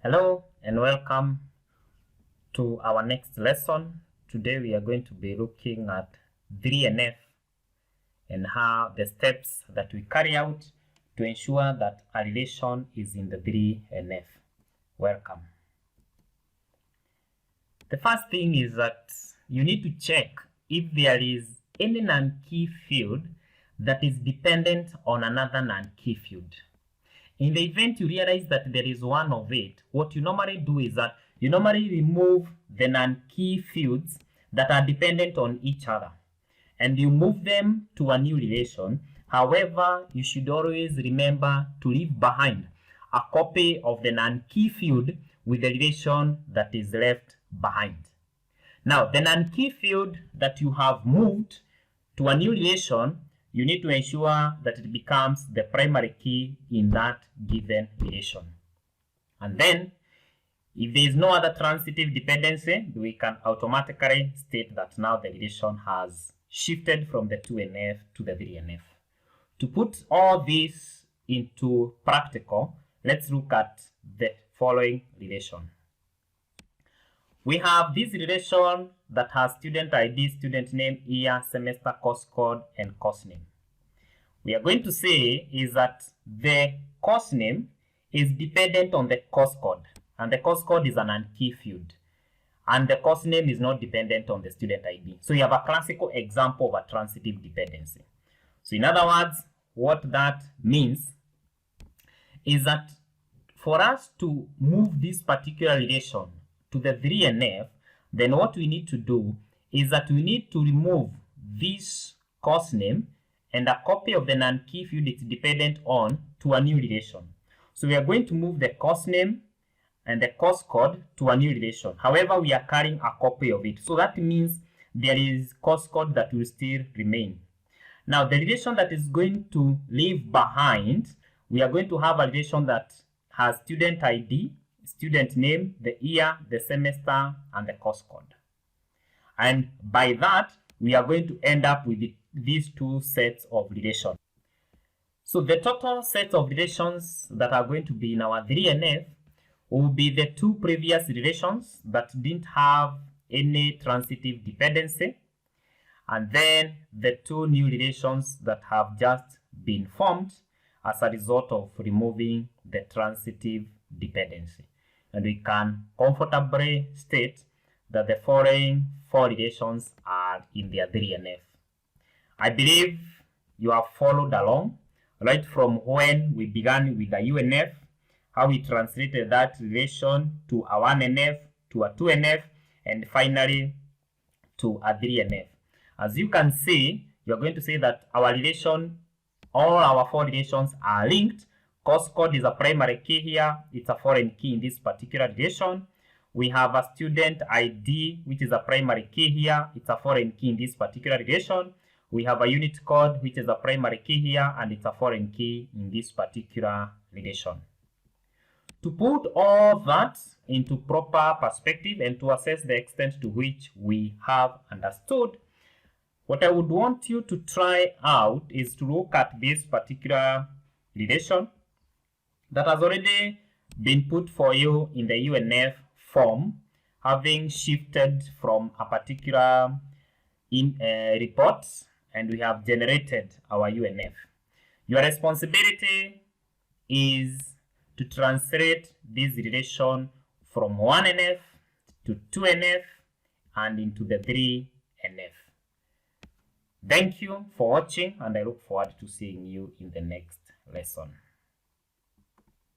Hello and welcome to our next lesson. Today we are going to be looking at 3NF and how the steps that we carry out to ensure that a relation is in the 3NF. Welcome. The first thing is that you need to check if there is any non-key field that is dependent on another non-key field. In the event you realize that there is one of it, what you normally do is that you normally remove the non-key fields that are dependent on each other and you move them to a new relation. However, you should always remember to leave behind a copy of the non-key field with the relation that is left behind. Now, the non-key field that you have moved to a new relation, you need to ensure that it becomes the primary key in that given relation. And then, if there is no other transitive dependency, we can automatically state that now the relation has shifted from the 2NF to the 3NF. To put all this into practical, let's look at the following relation. We have this relation that has student ID, student name, year, semester, course code, and course name. We are going to say is that the course name is dependent on the course code, and the course code is an non-key field, and the course name is not dependent on the student ID. So you have a classical example of a transitive dependency. So in other words, what that means is that for us to move this particular relation to the 3NF, then what we need to do is that we need to remove this course name and a copy of the non-key field it's dependent on to a new relation. So we are going to move the course name and the course code to a new relation. However, we are carrying a copy of it. So that means there is course code that will still remain. Now, the relation that is going to leave behind, we are going to have a relation that has student ID, student name, the year, the semester, and the course code. And by that, we are going to end up with these two sets of relations. So the total set of relations that are going to be in our 3NF will be the two previous relations that didn't have any transitive dependency, and then the two new relations that have just been formed as a result of removing the transitive dependency. And we can comfortably state that the following four relations are in their 3NF. I believe you have followed along right from when we began with the UNF, how we translated that relation to a 1NF, to a 2NF, and finally to a 3NF. As you can see, you're going to say that our relation, all our four relations are linked. Course code is a primary key here. It's a foreign key in this particular relation. We have a student ID, which is a primary key here. It's a foreign key in this particular relation. We have a unit code, which is a primary key here, and it's a foreign key in this particular relation. To put all that into proper perspective and to assess the extent to which we have understood, what I would want you to try out is to look at this particular relation that has already been put for you in the UNF form, having shifted from a particular report, and we have generated our UNF. Your responsibility is to translate this relation from 1NF to 2NF and into the 3NF. Thank you for watching, and I look forward to seeing you in the next lesson.